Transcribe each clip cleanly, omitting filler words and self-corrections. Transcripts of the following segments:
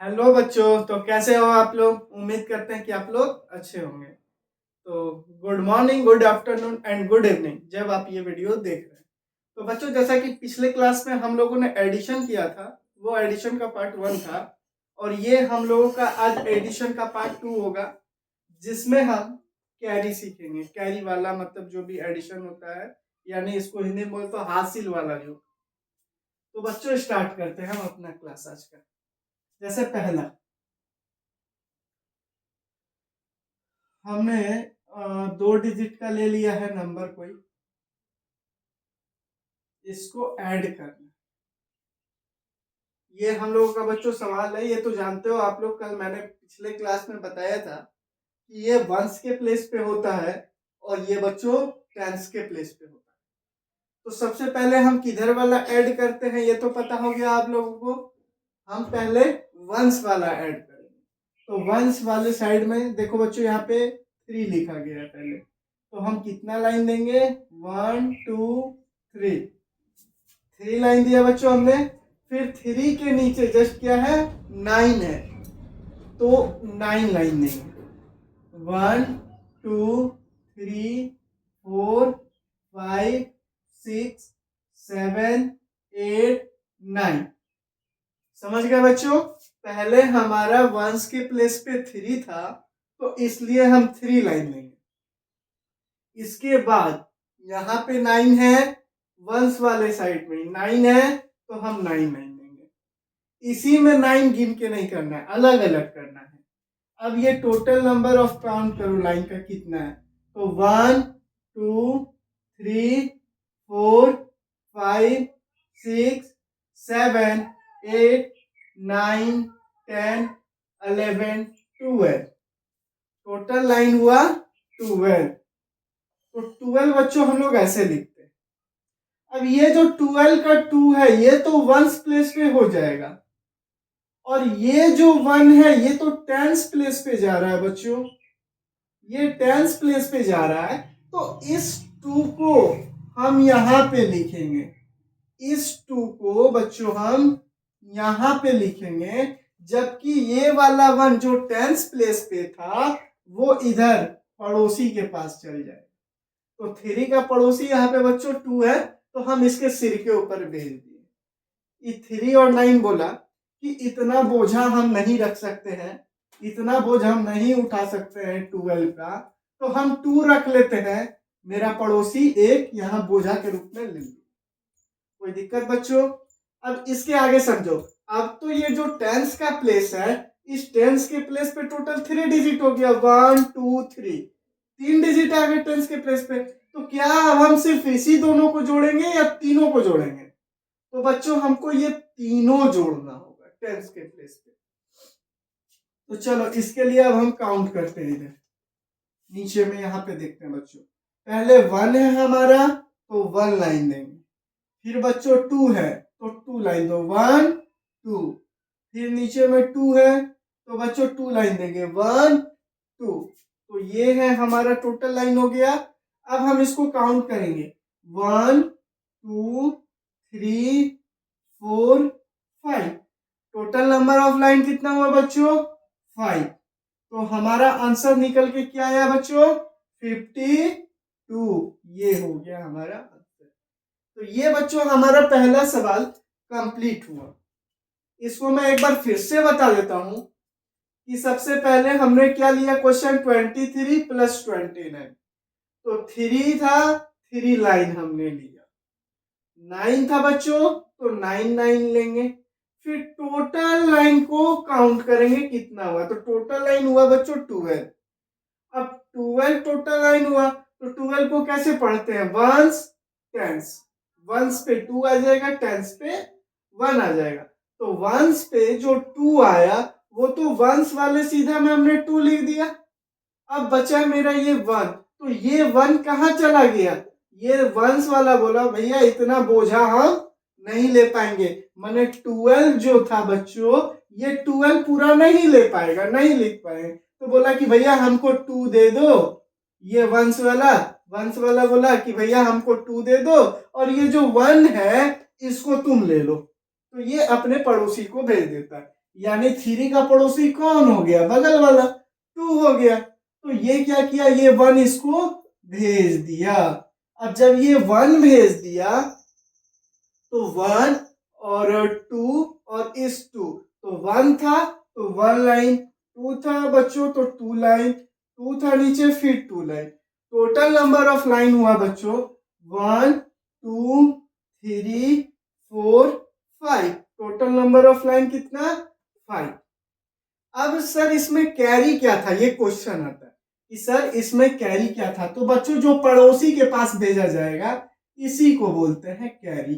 Hello बच्चों, तो कैसे हो आप लोग। उम्मीद करते हैं कि आप लोग अच्छे होंगे। तो good morning, good afternoon and good evening जब आप ये वीडियो देख रहे हैं। तो बच्चों, जैसा कि पिछले क्लास में हम लोगों ने एडिशन किया था, वो एडिशन का पार्ट 1 था और ये हम लोगों का आज एडिशन का पार्ट 2 होगा, जिसमें हम कैरी सीखेंगे। कैरी वाला मतलब जो भी एडिशन होता है, यानी इसको हिंदी में बोलते तो हासिल वाला जो। तो बच्चों, स्टार्ट करते हैं हम अपना क्लास आज का। जैसे पहला हमने 2 डिजिट का ले लिया है नंबर कोई, इसको ऐड करना। ये हम लोगों का बच्चों सवाल है। ये तो जानते हो आप लोग, कल मैंने पिछले क्लास में बताया था कि ये वंस के प्लेस पे होता है और ये बच्चों टेंस के प्लेस पे होता है। तो सबसे पहले हम किधर वाला ऐड करते हैं ये तो पता हो गया आप लोगों को। हम पहले वंस वाला ऐड करेंगे। तो वंस वाले साइड में देखो बच्चों, यहाँ पे 3 लिखा गया है पहले। तो हम कितना लाइन देंगे? 1 2 3। 3 लाइन दिया बच्चों हमने। फिर 3 के नीचे जस्ट क्या है? 9 है, तो 9 लाइन देंगे। 1 2 3 4 5 6 7 8 9। समझ गए बच्चों? पहले हमारा वंस के प्लेस पे 3 था, तो इसलिए हम 3 लाइन लेंगे। इसके बाद यहाँ पे 9 है, वंस वाले साइड में 9 है, तो हम 9 लाइन लेंगे। इसी में 9 गिन के नहीं करना है, अलग अलग करना है। अब ये टोटल नंबर ऑफ काउंट करो लाइन का कितना है। तो 1 2 3 4 5 6 7 8 9 10 11 12। टोटल लाइन हुआ 12। तो 12 बच्चों हम लोग ऐसे लिखते हैं। अब ये जो 12 का 2 है, ये तो वंस प्लेस पे हो जाएगा, और ये जो 1 है ये तो टेंस प्लेस पे जा रहा है बच्चों। ये टेंस प्लेस पे जा रहा है, तो इस 2 को हम यहां पे लिखेंगे। इस 2 को बच्चों हम यहां पे लिखेंगे, जबकि ये वाला 1 जो टेंस प्लेस पे था वो इधर पड़ोसी के पास चल जाए। तो 3 का पड़ोसी यहाँ पे बच्चों 2 है, तो हम इसके सिर के ऊपर भेज दिए। 3 और 9 बोला कि इतना बोझा हम नहीं रख सकते हैं, इतना बोझ हम नहीं उठा सकते हैं 12 का, तो हम 2 रख लेते हैं। मेरा पड़ोसी एक यहाँ बोझा के रूप में ले लिया। कोई दिक्कत बच्चों? अब इसके आगे समझो। अब तो ये जो टेंस का प्लेस है, इस टेंस के प्लेस पे टोटल 3 डिजिट हो गया। 1 2 3, 3 डिजिट आ गए टेंस के प्लेस पे। तो क्या अब हम सिर्फ इसी दोनों को जोड़ेंगे या तीनों को जोड़ेंगे? तो बच्चों हमको ये तीनों जोड़ना होगा टेंस के प्लेस पे। तो चलो इसके लिए अब हम काउंट करते हैं। इधर नीचे में यहाँ पे देखते हैं बच्चों। पहले 1 है हमारा, तो 1 लाइन देंगे। फिर बच्चों 2 है, तो 2 लाइन दो, 1 2। फिर नीचे में 2 है, तो बच्चों 2 लाइन देंगे, 1 2। तो ये है हमारा टोटल लाइन हो गया। अब हम इसको काउंट करेंगे। 1 2 3 4 5। टोटल नंबर ऑफ लाइन कितना हुआ बच्चों? 5। तो हमारा आंसर निकल के क्या आया बच्चों? 52। ये हो गया हमारा आंसर। तो ये बच्चों हमारा पहला सवाल कंप्लीट हुआ। इसको मैं एक बार फिर से बता देता हूं कि सबसे पहले हमने क्या लिया क्वेश्चन? 23 प्लस 29। तो 3 था, 3 लाइन हमने लिया। 9 था बच्चों, तो 9 लाइन लेंगे। फिर टोटल लाइन को काउंट करेंगे कितना हुआ। तो टोटल लाइन हुआ बच्चों 12। अब 12 टोटल लाइन हुआ, तो 12 को कैसे पढ़ते हैं? Ones tens. वंस पे 2 आ जाएगा, टेंस पे 1 आ जाएगा। तो वंस पे जो 2 आया, वो तो वंस वाले सीधा में हमने 2 लिख दिया। अब बचा मेरा ये 1, तो ये 1 कहाँ चला गया? ये वंस वाला बोला भैया इतना बोझा हम नहीं ले पाएंगे। मैंने 12 जो था बच्चों, ये 12 पूरा नहीं ले पाएगा, नहीं लिख पाएंगे। तो बोला कि भैया हमको 2 दे दो। ये वंस वाला बोला कि भैया हमको 2 दे दो, और ये जो 1 है इसको तुम ले लो। तो ये अपने पड़ोसी को भेज देता है। यानी 3 का पड़ोसी कौन हो गया? बगल वाला 2 हो गया। तो ये क्या किया? ये 1 इसको भेज दिया। अब जब ये 1 भेज दिया तो 1 और 2 और इस 2, तो 1 था तो 1 लाइन, 2 था बच्चों तो 2 लाइन, 2 था नीचे फिर 2 line. Total number of line हुआ बच्चों 1 2 3 4 5। टोटल नंबर ऑफ लाइन कितना? 5। अब सर इसमें कैरी क्या था? ये क्वेश्चन आता है कि सर इसमें कैरी क्या था? तो बच्चों जो पड़ोसी के पास भेजा जाएगा इसी को बोलते हैं कैरी।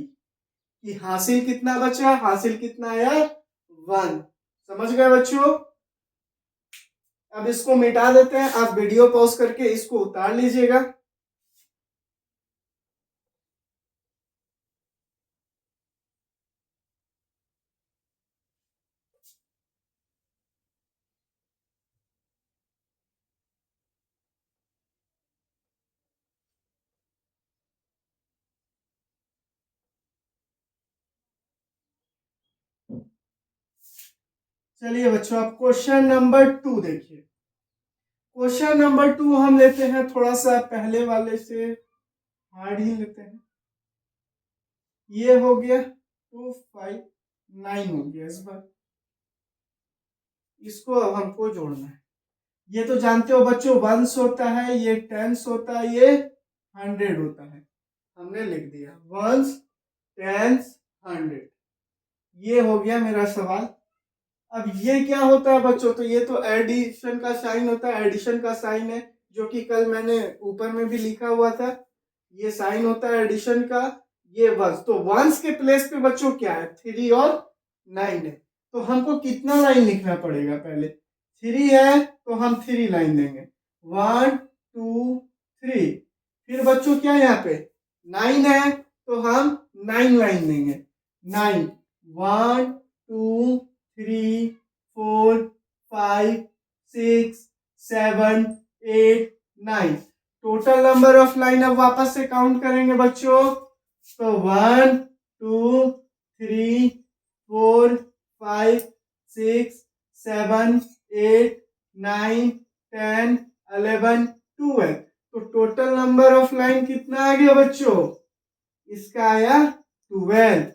कि हासिल कितना बचा? हासिल कितना आया? 1। समझ गए बच्चों? अब इसको मिटा देते हैं। आप वीडियो पॉज करके इसको उतार लीजिएगा। चलिए बच्चों आप क्वेश्चन नंबर 2 देखिए। क्वेश्चन नंबर 2 हम लेते हैं थोड़ा सा पहले वाले से हार्ड ही लेते हैं। ये हो गया 2 5 9 हो गया। इस बार इसको अब हमको जोड़ना है। ये तो जानते हो बच्चों, वंस होता है, ये टेंस होता है, ये 100 होता है। हमने लिख दिया वंस टेंस 100। ये हो गया मेरा सवाल। अब ये क्या होता है बच्चों? तो ये तो एडिशन का साइन होता है, एडिशन का साइन है, जो कि कल मैंने ऊपर में भी लिखा हुआ था। ये साइन होता है एडिशन का। ये वंस, तो वंस के प्लेस पे बच्चों क्या है? 3 और 9 है। तो हमको कितना लाइन लिखना पड़ेगा? पहले 3 है तो हम 3 लाइन देंगे, 1 2 3। फिर बच्चों क्या है यहाँ पे? 9 है तो हम 9 लाइन देंगे, 9 1 2 3 4 5 6 7 8 9। टोटल नंबर ऑफ लाइन अब वापस से काउंट करेंगे बच्चों। तो 1 2 3 4 5 6 7 8 9 10 11 12। तो टोटल नंबर ऑफ लाइन कितना आ गया बच्चों? इसका आया 12।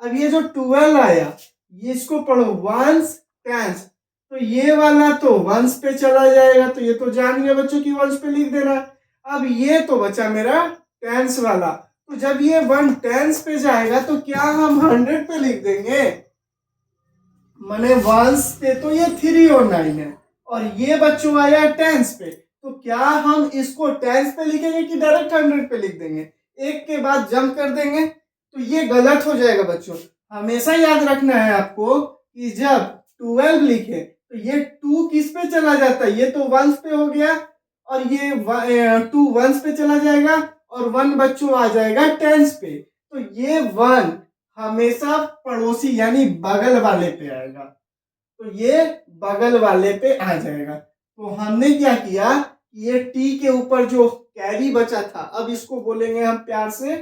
अब ये जो 12 आया ये इसको पढ़ो वंस टेंस। तो ये वाला तो वंस पे चला जाएगा, तो ये तो जान गए बच्चों की वंस पे लिख देना। अब ये तो बचा मेरा टेंस वाला। तो जब ये 1 टेंस पे जाएगा तो क्या हम 100 पे लिख देंगे? मैंने वंस पे तो ये 3 और 9 है, और ये बच्चों आया टेंस पे। तो क्या हम इसको टेंस पे लिखेंगे कि डायरेक्ट 100 पे लिख देंगे? एक के बाद जंप कर देंगे तो ये गलत हो जाएगा बच्चों। हमेशा याद रखना है आपको कि जब 12 लिखे तो ये 2 किस पे चला जाता है? ये तो वंस पे हो गया, और ये 2 वंस पे चला जाएगा, और 1 बच्चों आ जाएगा टेंस पे। तो ये 1 हमेशा पड़ोसी यानी बगल वाले पे आएगा। तो ये बगल वाले पे आ जाएगा। तो हमने क्या किया? ये टी के ऊपर जो कैरी बचा था, अब इसको बोलेंगे हम प्यार से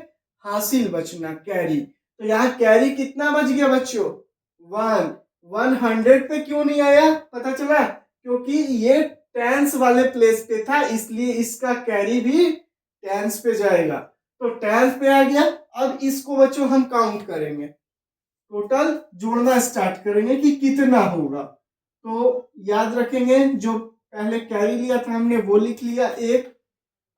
हासिल बचना, कैरी। तो यहाँ कैरी कितना बच गया बच्चों? 1। 100 पे क्यों नहीं आया पता चला? क्योंकि ये टेंस वाले प्लेस पे था, इसलिए इसका कैरी भी टेंस पे जाएगा। तो टेंस पे आ गया। अब इसको बच्चों हम काउंट करेंगे, टोटल जोड़ना स्टार्ट करेंगे कि कितना होगा। तो याद रखेंगे जो पहले कैरी लिया था हमने वो लिख लिया 1।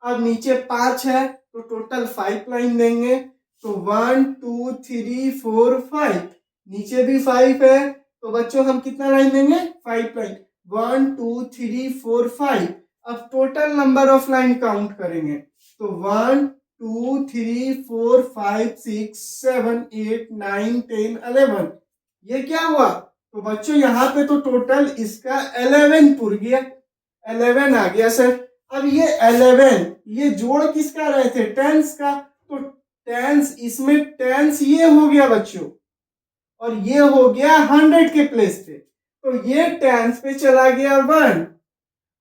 अब नीचे 5 है तो टोटल 5 लाइन देंगे। तो 1 2 3 4 5। नीचे भी 5 है तो बच्चों हम कितना लाइन देंगे? 5 लाइन, 1 2 3 4 5। अब total number of line count करेंगे। तो 1 2 3 4 5 6 7 8 9 10 11। ये क्या हुआ? तो बच्चों यहाँ पे तो टोटल इसका 11 पुर गया, 11 आ गया सर। अब ये 11 ये जोड़ किसका रहे थे? टेंस का। तो टेंस, इसमें टेंस ये हो गया बच्चों, और ये हो गया 100 के प्लेस पे। तो ये टेंस पे चला गया 1।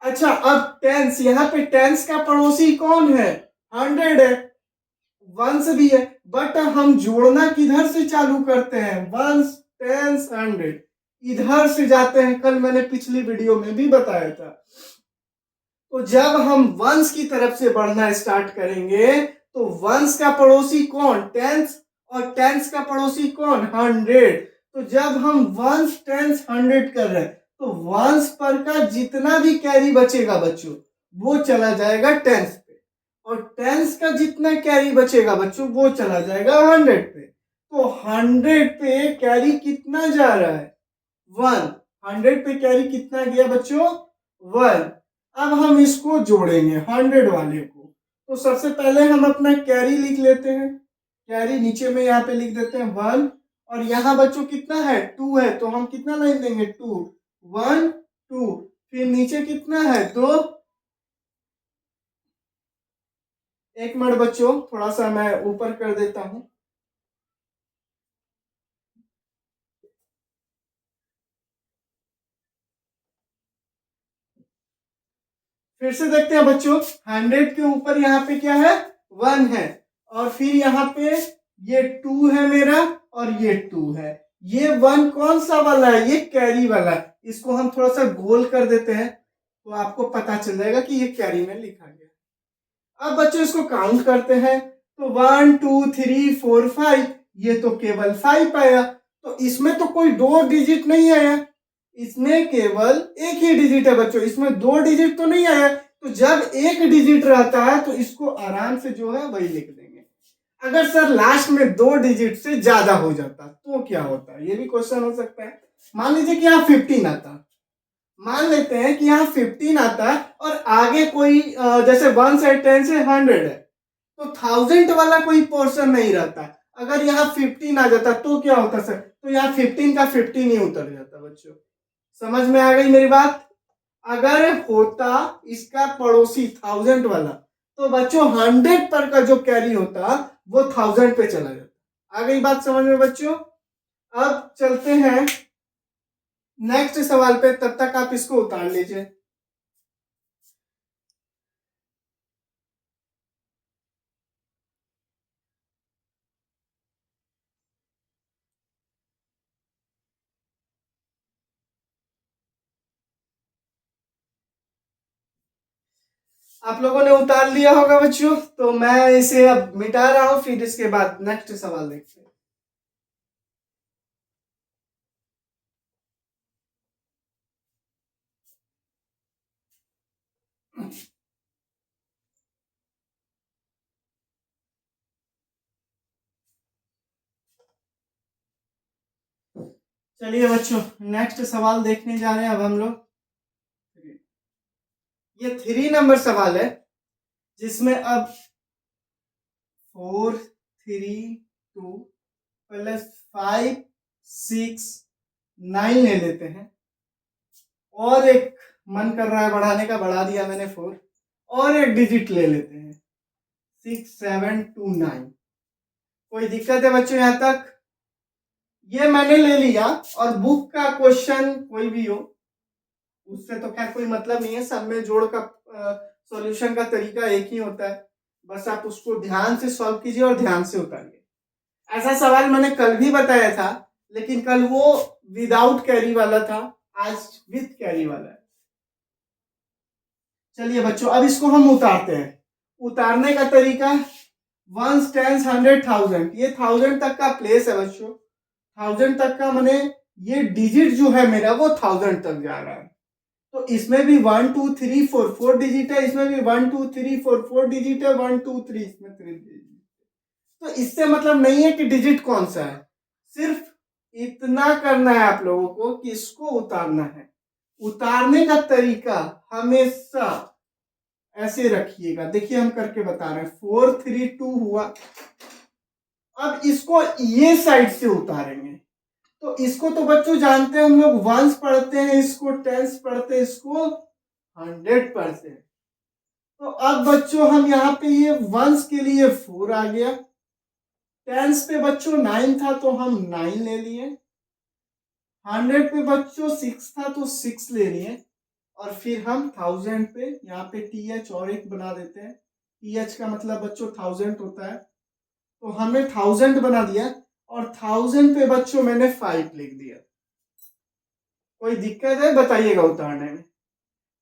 अच्छा अब टेंस, यहाँ पे टेंस का पड़ोसी कौन है? 100 है, वंस भी है, बट हम जोड़ना किधर से चालू करते हैं? Ones tens 100। इधर से जाते हैं, कल मैंने पिछली वीडियो में भी बताया था। तो जब हम वंस की तरफ से बढ़ना स्टार्ट करेंगे तो वंस का पड़ोसी कौन, टेंस, और टेंस का पड़ोसी कौन, 100। तो जब हम वंस टेंस 100 कर रहे हैं तो वंस पर का जितना भी कैरी बचेगा बच्चों वो चला जाएगा टेंस पे, और टेंस का जितना कैरी बचेगा बच्चों वो चला जाएगा 100 पे। तो 100 पे कैरी कितना जा रहा है, 1। 100 पे कैरी कितना गया बच्चों, 1। अब हम इसको जोड़ेंगे 100 वाले को। तो सबसे पहले हम अपना कैरी लिख लेते हैं। कैरी नीचे में यहाँ पे लिख देते हैं 1, और यहाँ बच्चों कितना है, 2 है, तो हम कितना लाइन देंगे, 2, 1 2। फिर नीचे कितना है, 2। एक मिनट बच्चों, थोड़ा सा मैं ऊपर कर देता हूं। फिर से देखते हैं बच्चों, 100 के ऊपर यहाँ पे क्या है, 1 है, और फिर यहाँ पे ये 2 है मेरा, और ये 2 है। ये 1 कौन सा वाला है, ये कैरी वाला है। इसको हम थोड़ा सा गोल कर देते हैं तो आपको पता चल जाएगा कि ये कैरी में लिखा गया। अब बच्चों इसको काउंट करते हैं, तो 1 2 3 4 5, ये तो केवल 5 आया। तो इसमें तो कोई 2 डिजिट नहीं आया, इसमें केवल एक ही डिजिट है बच्चों, इसमें 2 डिजिट तो नहीं आया। तो जब एक डिजिट रहता है तो इसको आराम से जो है वही लिख देंगे। अगर सर लास्ट में 2 डिजिट से ज्यादा हो जाता तो क्या होता, ये भी क्वेश्चन हो सकता है। मान लीजिए कि यहाँ 15 आता, मान लेते हैं कि यहाँ 15 आता है और आगे कोई जैसे 1 से 10 से 100 है, तो 1000 वाला कोई पोर्शन नहीं रहता। अगर यहाँ 15 आ जाता तो क्या होता सर, तो यहाँ 15 का 15 ही उतर जाता बच्चों। समझ में आ गई मेरी बात। अगर होता इसका पड़ोसी 1000 वाला तो बच्चों 100 पर का जो कैरी होता वो 1000 पे चला जाता। आ गई बात समझ में बच्चों। अब चलते हैं नेक्स्ट सवाल पे, तब तक आप इसको उतार लीजिए। आप लोगों ने उतार लिया होगा बच्चों, तो मैं इसे अब मिटा रहा हूं, फिर इसके बाद नेक्स्ट सवाल देखते हैं। चलिए बच्चों, नेक्स्ट सवाल देखने जा रहे हैं अब हम लोग। ये 3 नंबर सवाल है, जिसमें अब 4 3 2 प्लस 5 6 9 ले लेते हैं, और एक मन कर रहा है बढ़ाने का, बढ़ा दिया मैंने 4, और एक डिजिट ले लेते हैं 6 7 2 9। कोई दिक्कत है बच्चों यहाँ तक? ये मैंने ले लिया, और बुक का क्वेश्चन कोई भी हो उससे तो खैर कोई मतलब नहीं है, सब में जोड़ का सॉल्यूशन का तरीका एक ही होता है। बस आप उसको ध्यान से सॉल्व कीजिए और ध्यान से उतारिए। ऐसा सवाल मैंने कल भी बताया था, लेकिन कल वो विदाउट कैरी वाला था, आज विथ कैरी वाला है। चलिए बच्चों, अब इसको हम उतारते हैं। उतारने का तरीका, 1 10 100 1000, ये 1000 तक का प्लेस है बच्चों। 1000 तक का माने ये डिजिट जो है मेरा वो 1000 तक जा रहा है। तो इसमें भी 1 2 3 4 4 डिजिट है, इसमें भी 1 2 3 4 4 डिजिट है, 1 2 3 इसमें 3 डिजिट। तो इससे मतलब नहीं है कि डिजिट कौन सा है, सिर्फ इतना करना है आप लोगों को कि इसको उतारना है। उतारने का तरीका हमेशा ऐसे रखिएगा, देखिए हम करके बता रहे हैं। 4 3 2 हुआ, अब इसको ये साइड से उतारेंगे। तो इसको तो बच्चों जानते हैं हम लोग, वंस पढ़ते हैं, इसको टेंस पढ़ते हैं, इसको 100 पढ़ते हैं। तो अब बच्चों हम यहाँ पे ये वंस के लिए 4 आ गया, टेंस पे बच्चों 9 था तो हम 9 ले लिए, 100 पे बच्चों 6 था तो 6 ले लिए, और फिर हम 1000 पे यहाँ पे टीएच और एक बना देते हैं। टीएच का मतलब बच्चों 1000 होता है, तो हमने 1000 बना दिया, और 1000 पे बच्चों मैंने 5 लिख दिया। कोई दिक्कत है बताइएगा उतारने में।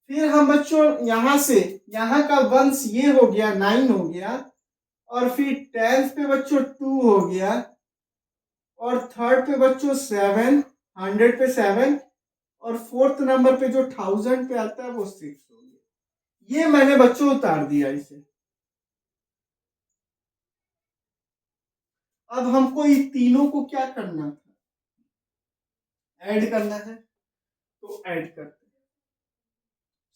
फिर हम बच्चों यहाँ से यहाँ का वंश ये हो गया 9 हो गया, और फिर 10th पे बच्चों 2 हो गया, और 3rd पे बच्चों 7, 100 पे 7, और 4th नंबर पे जो 1000 पे आता है वो 6 हो गया। ये मैंने बच्चों उतार दिया इसे। अब हमको इन तीनों को क्या करना था, ऐड करना है, तो ऐड करते हैं।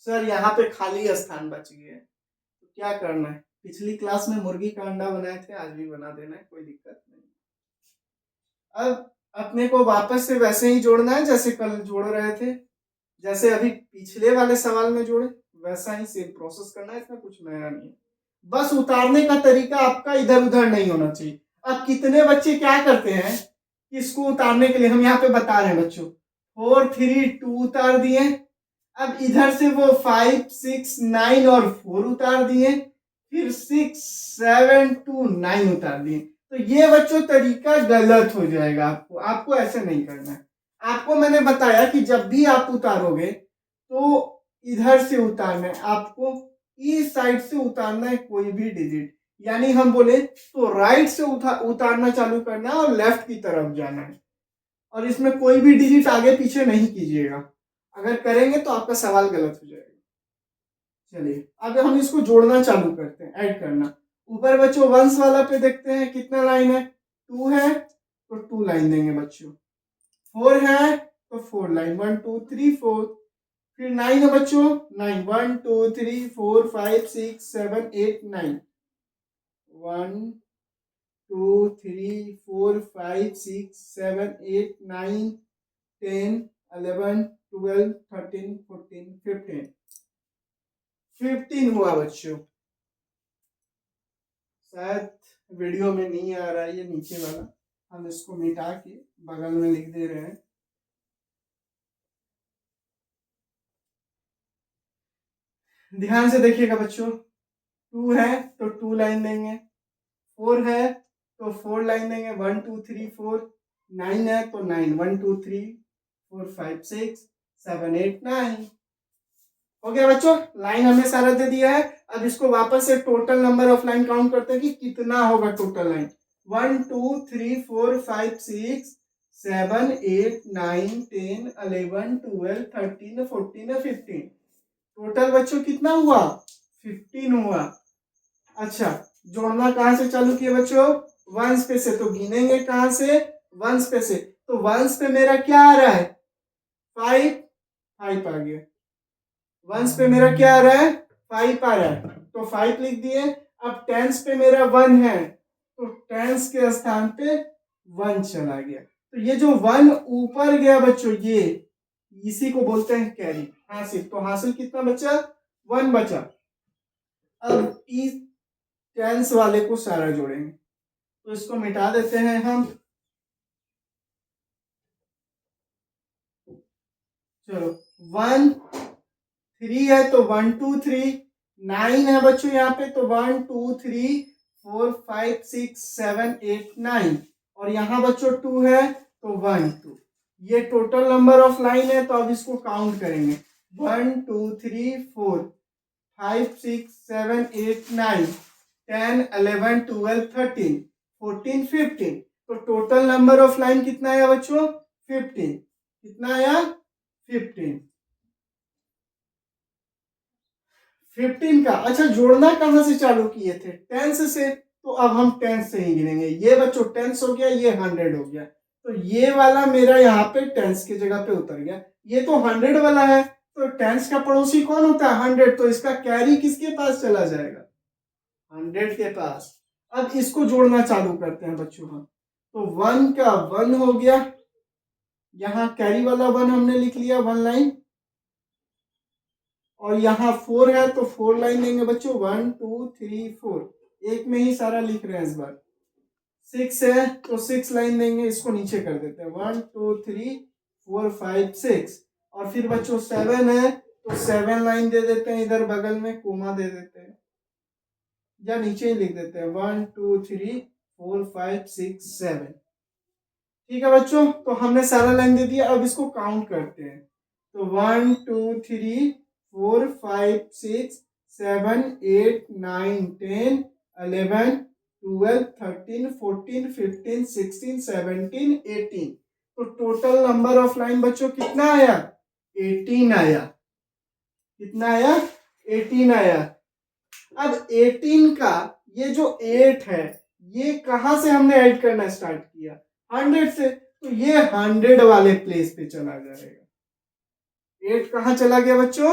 सर यहाँ पे खाली स्थान बच गए, तो क्या करना है, पिछली क्लास में मुर्गी का अंडा बनाए थे, आज भी बना देना है, कोई दिक्कत नहीं। अब अपने को वापस से वैसे ही जोड़ना है जैसे कल जोड़ रहे थे, जैसे अभी पिछले वाले सवाल में जोड़े वैसा ही सेम प्रोसेस करना है, इसमें कुछ नया नहीं है। बस उतारने का तरीका आपका इधर उधर नहीं होना चाहिए। अब कितने बच्चे क्या करते हैं, इसको उतारने के लिए हम यहाँ पे बता रहे हैं बच्चों, 4, 3, 2 उतार दिए। अब इधर से वो 5, 6, 9 और 4 उतार दिए, फिर 6, 7, 2, 9 उतार दिए। तो ये बच्चों तरीका गलत हो जाएगा, आपको ऐसे नहीं करना है। आपको मैंने बताया कि जब भी आप उतारोगे तो इधर से उतारना है, आपको इस साइड से उतारना है कोई भी डिजिट, यानी हम बोले तो राइट से उतारना चालू करना है और लेफ्ट की तरफ जाना है, और इसमें कोई भी डिजिट आगे पीछे नहीं कीजिएगा, अगर करेंगे तो आपका सवाल गलत हो जाएगा। चलिए अब हम इसको जोड़ना चालू करते हैं, ऐड करना। ऊपर बच्चों वंश वाला पे देखते हैं कितना लाइन है, 2 है तो 2 लाइन देंगे बच्चों, 4 है तो 4 लाइन, 1, 2, 3, 4। फिर 9 है बच्चों, 9, 1, 2, 3, 4, 5, 6, 7, 8, 9, 1, 2, 3, 4, 5, 6, 7, 8, 9, 10, 11, 12, 13, 14, 15, 15 हुआ बच्चों। शायद वीडियो में नहीं आ रहा है ये नीचे वाला, हम इसको मिटा के बगल में लिख दे रहे हैं। ध्यान से देखिएगा बच्चों, 2 है तो 2 लाइन देंगे, 4 है तो 4 लाइन देंगे, 1, 2, 3, 4, 9 है तो 9, 1, 2, 3, 4, 5, 6, 7, 8, 9 हो गया बच्चों। लाइन हमने सारा दे दिया है। अब इसको वापस से total number of line count करते हैं कि कितना होगा टोटल लाइन। 1, 2, 3, 4, 5, 6, 7, 8, 9, 10, 11, 12, 13, 14, 15। टोटल बच्चों कितना हुआ, 15 हुआ। अच्छा, जोड़ना कहां से चालू किया बच्चों, वंश पे से, तो गिनेंगे कहां से, वंश पे से। तो वंश पे मेरा क्या आ रहा है, 5, 5 आ गया। वंश पे मेरा क्या आ रहा है, 5 आ रहा है, तो 5 लिख दिए। अब टेंस पे मेरा 1 है तो टेंस के स्थान पे 1 चला गया। तो ये जो 1 ऊपर गया बच्चों, ये इसी को बोलते हैं कैरी, हासिल। तो हासिल कितना बचा, 1 बचा। अब इस टेंस वाले को सारा जोड़ेंगे, तो इसको मिटा देते हैं हम। चलो 1, 3 है तो 1, 2, 3, 9 है बच्चों यहाँ पे तो 1, 2, 3, 4, 5, 6, 7, 8, 9, और यहाँ बच्चों 2 है तो 1, 2। ये टोटल नंबर ऑफ लाइन है, तो अब इसको काउंट करेंगे, 1, 2, 3, 4, 5, 6, 7, 8, 9, 10, 11, 12, 13, 14, 15। तो टोटल नंबर ऑफ लाइन कितना आया बच्चों, 15। कितना आया, 15। 15 का। अच्छा, जोड़ना कहां से चालू किए थे, टेंस से, तो अब हम टेंस से ही गिनेंगे। ये बच्चों टेंस हो गया, ये 100 हो गया, तो ये वाला मेरा यहाँ पे टेंस की जगह पे उतर गया। ये तो 100 वाला है, तो टेंस का पड़ोसी कौन होता है, 100, तो इसका कैरी किसके पास चला जाएगा, 100 के पास। अब इसको जोड़ना चालू करते हैं बच्चों हम। तो 1 का 1 हो गया, यहाँ कैरी वाला 1 हमने लिख लिया, 1 लाइन, और यहाँ 4 है तो 4 लाइन देंगे बच्चों, 1, 2, 3, 4, एक में ही सारा लिख रहे हैं इस बार। 6 है तो 6 लाइन देंगे, इसको नीचे कर देते हैं, 1, 2, 3, 4, 5, 6। और फिर बच्चों 7 है तो 7 लाइन दे देते हैं, इधर बगल में कोमा दे देते हैं, या नीचे ही लिख देते हैं, 1, 2, 3, 4, 5, 6, 7। ठीक है बच्चों, तो हमने सारा लाइन दे दिया। अब इसको काउंट करते हैं, तो 1 2 3 4 5 6 7 8 9 10 11 12 13 14 15 16 17 18। तो टोटल नंबर ऑफ लाइन बच्चों कितना आया? 18 आया। कितना आया? 18 आया। अब 18 का ये जो 8 है ये कहां से हमने ऐड करना स्टार्ट किया? 100 से। तो ये 100 वाले प्लेस पे चला जाएगा। 8 कहां चला गया बच्चों?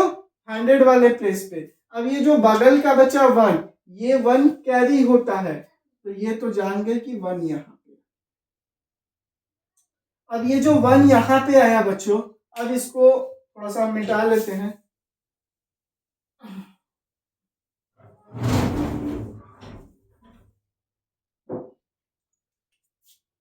100 वाले प्लेस पे। अब ये जो बगल का बचा 1, ये 1 कैरी होता है, तो ये तो जान गए कि 1 यहां पे। अब ये जो 1 यहां पे आया बच्चों, अब इसको थोड़ा सा मिटा लेते हैं।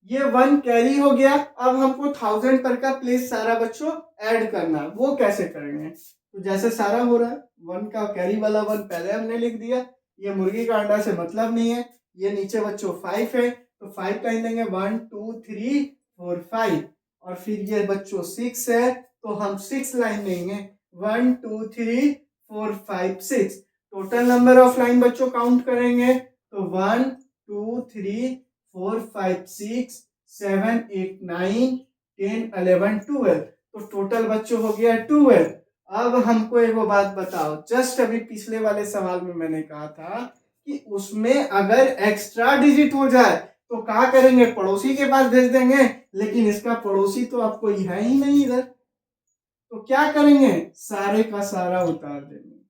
ये 1 कैरी हो गया। अब हमको 1000 पर का प्लेस सारा बच्चों ऐड करना है। वो कैसे करेंगे? तो जैसे सारा हो रहा है, 1 का कैरी वाला 1 पहले हमने लिख दिया। ये मुर्गी का अंडा से मतलब नहीं है। ये नीचे बच्चों 5 है, तो 5 लाइन देंगे 1 2 3 4 5। और फिर ये बच्चों 6 है, तो हम 6 लाइन देंगे 1 2 3 4 5 6। टोटल नंबर ऑफ लाइन बच्चों काउंट करेंगे तो 1 2 3 4 5 6 7 8 9 10 11 12। तो टोटल बच्चों हो गया 12। अब हमको एक बात बताओ, जस्ट अभी पिछले वाले सवाल में मैंने कहा था कि उसमें अगर एक्स्ट्रा डिजिट हो जाए तो क्या करेंगे? पड़ोसी के पास भेज देंगे, लेकिन इसका पड़ोसी तो आपको है ही नहीं इधर, तो क्या करेंगे? सारे का सारा उतार देंगे।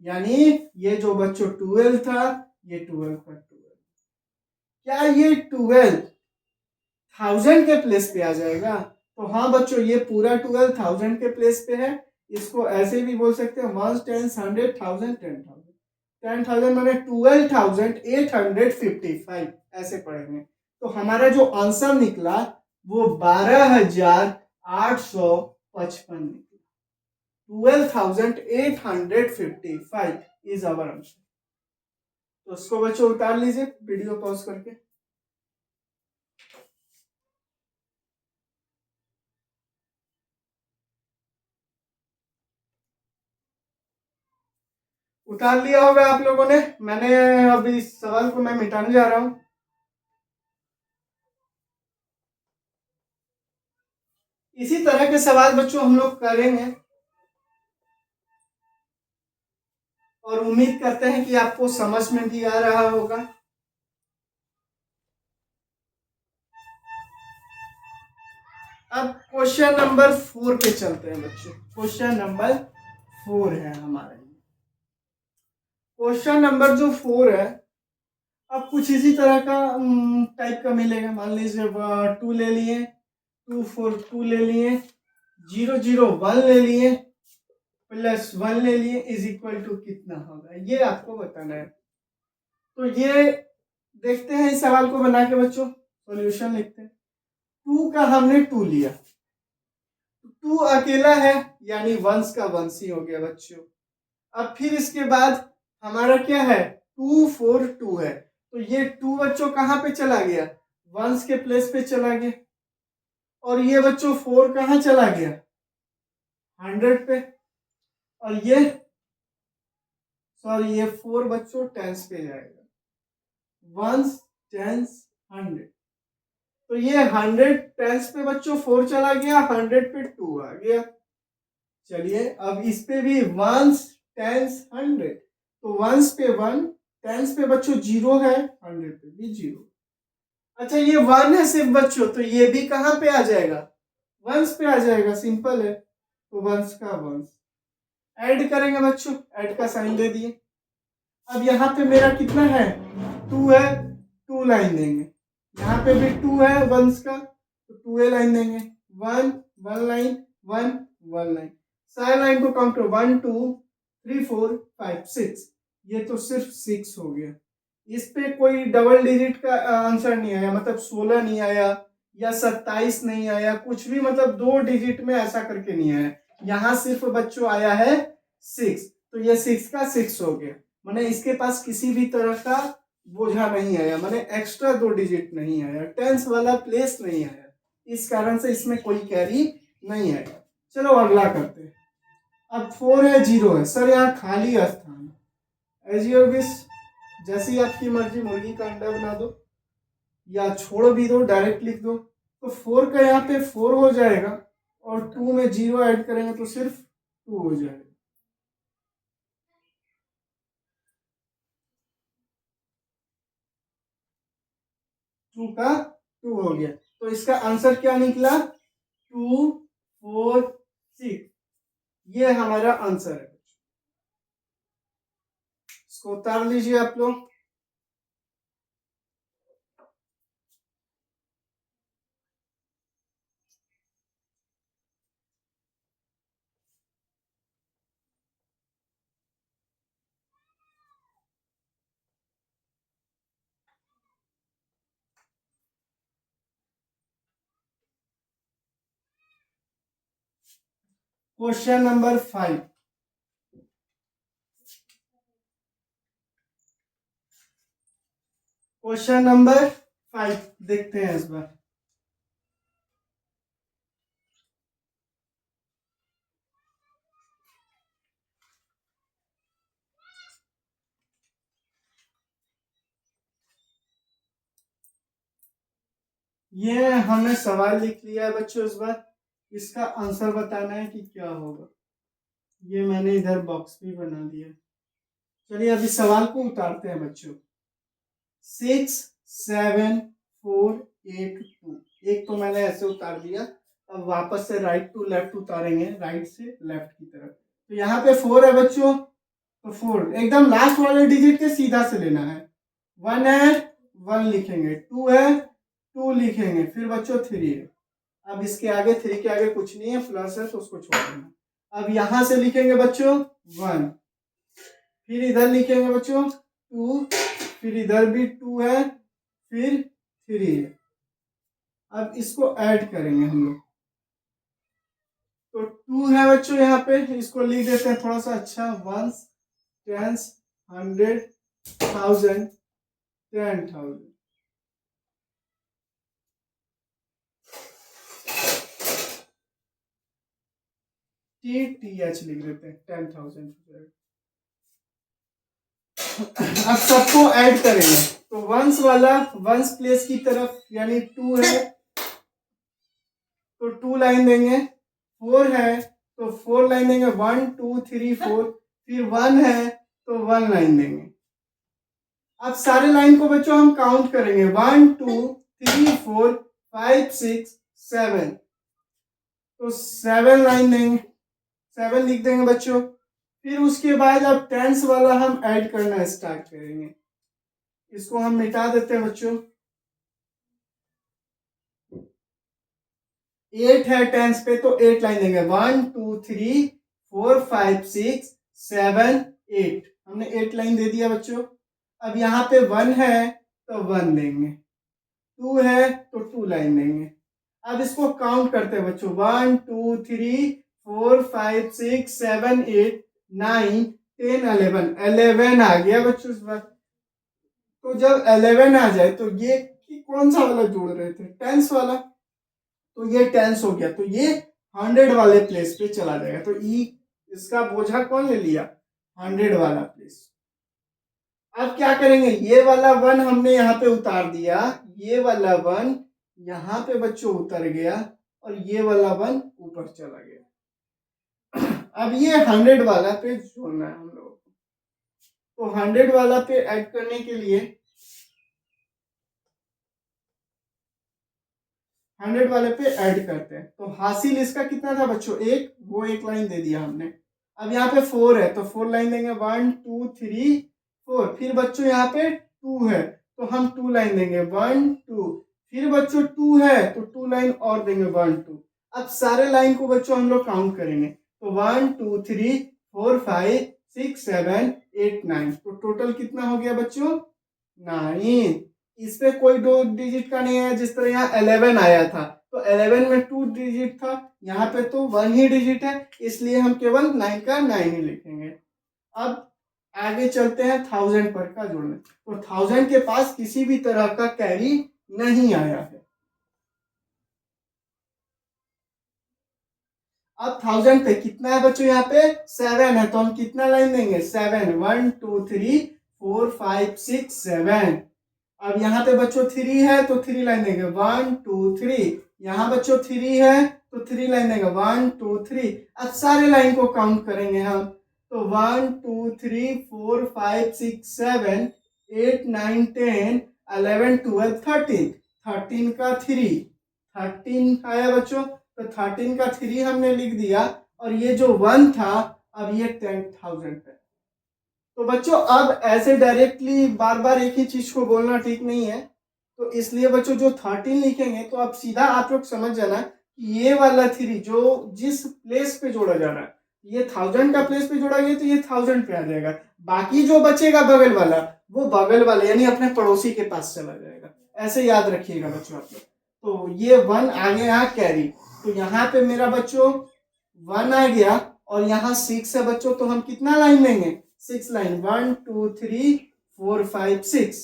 यानी ये जो बच्चों 12 था, ये 12 का 12। क्या ये 12 1000 के प्लेस पे आ जाएगा? तो हाँ बच्चों, ये पूरा 12 1000 के प्लेस पे है। इसको ऐसे भी बोल सकते हैं 1 10 100 1000 10,000। 10,000 मैंने 12,855 ऐसे पढ़ेंगे। तो हमारा जो आंसर निकला वो 12,855 निकला। 12,855 इज आवर आंसर। तो उसको बच्चों उतार लीजिए वीडियो पॉज करके। उतार लिया होगा आप लोगों ने। मैंने अभी इस सवाल को मैं मिटाने जा रहा हूं। इसी तरह के सवाल बच्चों हम लोग करेंगे और उम्मीद करते हैं कि आपको समझ में भी आ रहा होगा। अब क्वेश्चन नंबर 4 पे चलते हैं बच्चों। क्वेश्चन नंबर 4 है हमारा। क्वेश्चन नंबर जो 4 है, अब कुछ इसी तरह का टाइप का मिलेगा। मान लीजिए 2 ले लिए, 2 4 2 ले लिए, 0 0 1 ले लिए, प्लस 1 ले लिए, इज इक्वल टू कितना होगा ये आपको बताना है। तो ये देखते हैं इस सवाल को बना के बच्चों, सॉल्यूशन लिखते हैं। 2 का हमने 2 लिया, 2 अकेला है यानी वंश का वंश ही हो गया बच्चों। अब फिर इसके बाद हमारा क्या है? 2 4 2 है, तो ये 2 बच्चों कहाँ पे चला गया? वंश के प्लेस पे चला गया। और ये बच्चों 4 कहाँ चला गया? 100 पे। और ये सॉरी, ये 4 बच्चों टेंस पे जाएगा। वंस टेंस 100, तो ये 100 टेंस पे बच्चों 4 चला गया, 100 पे 2 आ गया। चलिए अब इस पे भी वंस टेंस 100, तो वंस पे 1, टेंस पे बच्चों 0 है, 100 पे भी 0। अच्छा ये 1 है सिर्फ बच्चों, तो ये भी कहाँ पे आ जाएगा? वंस पे आ जाएगा, सिंपल है। तो वंस का वंस ऐड करेंगे बच्चों, ऐड का साइन दे दिए। अब यहाँ पे मेरा कितना है? 2 है, 2 लाइन देंगे। यहाँ पे भी 2 है वंस का, तो 2 लाइन देंगे। 1 1 लाइन, 1 1 लाइन, सारे लाइन को काउंट करो 1 2 3 4 5 6। ये तो सिर्फ 6 हो गया। इस पे कोई डबल डिजिट का आंसर नहीं आया, मतलब 16 नहीं आया या 27 नहीं आया, कुछ भी मतलब 2 डिजिट में ऐसा करके नहीं आया। यहाँ सिर्फ बच्चों आया है 6, तो ये 6 का 6 हो गया। मैंने इसके पास किसी भी तरह का बोझा नहीं आया, मैंने एक्स्ट्रा 2 डिजिट नहीं आया, टेंस वाला प्लेस नहीं आया, इस कारण से इसमें कोई कैरी नहीं आएगा। चलो अगला करते हैं। अब 4 है 0 है, सर यहाँ खाली स्थान है। एज योर विश, जैसी आपकी मर्जी, मुर्गी का अंडा बना दो या छोड़ भी दो, डायरेक्ट लिख दो। तो 4 का यहाँ पे 4 हो जाएगा और 2 में 0 ऐड करेंगे तो सिर्फ 2 हो जाएगा। टू का 2 हो गया, तो इसका आंसर क्या निकला? 2 4 6। ये हमारा आंसर है। इसको उतार लीजिए आप लोग। Question number 5। क्वेश्चन नंबर 5 देखते हैं इस बार। ये हमने सवाल लिख लिया है बच्चों इस बार। इसका आंसर बताना है कि क्या होगा। ये मैंने इधर बॉक्स भी बना दिया। चलिए अभी सवाल को उतारते हैं बच्चों। 6 7 4 8 2। एक तो मैंने ऐसे उतार दिया, अब वापस से राइट टू लेफ्ट उतारेंगे, राइट से लेफ्ट की तरफ। तो यहाँ पे 4 है बच्चों, तो 4 एकदम लास्ट वाले डिजिट के सीधा से लेना है। 1 है 1 लिखेंगे, 2 है 2 लिखेंगे, फिर बच्चों 3 है। अब इसके आगे 3 के आगे कुछ नहीं है, प्लस है तो उसको छोड़ देना। अब यहां से लिखेंगे बच्चों 1, फिर इधर लिखेंगे बच्चों 2, फिर इधर भी 2 है, फिर 3 है। अब इसको ऐड करेंगे हम लोग, तो 2 है बच्चों यहाँ पे, इसको लिख देते हैं थोड़ा सा अच्छा। 1 10 100 1000 10,000। TTH लिख देते हैं, 10,000। अब सबको ऐड करेंगे, तो वंस वाला वंस प्लेस की तरफ, यानी 2 है तो 2 लाइन देंगे, 4 है तो 4 लाइन देंगे, 1 2 3 4, फिर 1 है तो 1 लाइन देंगे। अब सारे लाइन को बच्चों हम काउंट करेंगे, 1 2 3 4 5 6 7, तो 7 लाइन देंगे, 7 लिख देंगे बच्चों। फिर उसके बाद अब टेंस वाला हम ऐड करना स्टार्ट करेंगे। इसको हम मिटा देते हैं बच्चों। 8 है टेंस पे तो 8 लाइन देंगे, 1 2 3 4 5 6 7 8, हमने 8 लाइन दे दिया बच्चों। अब यहाँ पे 1 है तो 1 देंगे, 2 है तो 2 लाइन देंगे। अब इसको काउंट करते हैं बच्चों, 1 2 3 4 5 6 7 8 9 10 11, 11 आ गया बच्चों इस बार। तो जब 11 आ जाए तो ये कौन सा वाला जोड़ रहे थे? टेंस वाला, तो ये टेंस हो गया, तो ये 100 वाले प्लेस पे चला जाएगा। तो ई इसका बोझा कौन ले लिया? 100 वाला प्लेस। अब क्या करेंगे, ये वाला 1 हमने यहाँ पे उतार दिया, ये वाला 1 यहाँ पे बच्चों उतर गया और ये वाला 1 ऊपर चला गया। अब ये 100 वाला पे जोड़ना है हम लोग को, तो 100 वाला पे ऐड करने के लिए 100 वाले पे ऐड करते हैं। तो हासिल इसका कितना था बच्चों? एक, वो एक लाइन दे दिया हमने। अब यहाँ पे 4 है तो 4 लाइन देंगे, 1 2 3 4, फिर बच्चों यहाँ पे 2 है तो हम 2 लाइन देंगे, 1 2, फिर बच्चों 2 है तो 2 लाइन और देंगे, 1 2। अब सारे लाइन को बच्चों हम लोग काउंट करेंगे, तो 1 2 3 4 5 6 7 8 9, तो टोटल कितना हो गया बच्चों? 9। इस पे कोई 2 डिजिट का नहीं है, जिस तरह यहाँ 11 आया था तो 11 में 2 डिजिट था, यहाँ पे तो 1 ही डिजिट है, इसलिए हम केवल 9 का 9 ही लिखेंगे। अब आगे चलते हैं 1000 पर का जोड़ने, तो 1000 के पास किसी भी तरह का कैरी नहीं आया है। अब 1000 पे कितना है बच्चों, यहाँ पे 7 है, तो हम कितना लाइन देंगे, 7, 1 2 3 4 5 6 7। अब यहाँ पे बच्चों 3 है तो 3 लाइन देंगे, 1 2 3। यहाँ बच्चों 3 है तो 3 लाइन देंगे, 1 2 3। अब सारे लाइन को काउंट करेंगे हम, तो 1 2 3 4 5 6 7 8 9 10 11 12 13। 13 का 3, 13 आया बच्चों, तो 13 का 3 हमने लिख दिया, और ये जो 1 था अब ये 10,000 पे। तो बच्चों अब ऐसे डायरेक्टली बार बार एक ही चीज को बोलना ठीक नहीं है, तो इसलिए बच्चों जो 13 लिखेंगे तो अब सीधा आप लोग समझ जाना कि ये वाला 3 जो जिस प्लेस पे जोड़ा जा रहा है, ये 1000 का प्लेस पे जोड़ा गया तो ये 1000 पे आ जाएगा, बाकी जो बचेगा बगल वाला वो बगल वाले यानी अपने पड़ोसी के पास चला जाएगा। ऐसे याद रखिएगा बच्चों आप लोग। तो ये 1 आ गया कैरी, तो यहाँ पे मेरा बच्चों 1 आ गया, और यहाँ 6 है बच्चों, तो हम कितना लाइन लेंगे, 6 लाइन, 1 2 3 4 5 6।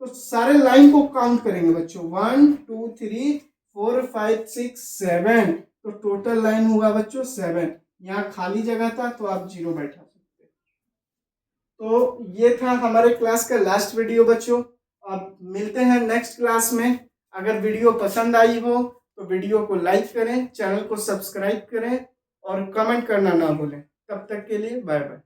तो सारे लाइन को काउंट करेंगे बच्चों, 1 2 3 4 5 6 7। तो टोटल लाइन हुआ बच्चों 7। यहाँ खाली जगह था तो आप 0 बैठा सकते। तो ये था हमारे क्लास का लास्ट वीडियो बच्चों। अब मिलते हैं नेक्स्ट क्लास में। अगर वीडियो पसंद आई हो तो वीडियो को लाइक करें, चैनल को सब्सक्राइब करें और कमेंट करना ना भूलें। तब तक के लिए बाय बाय।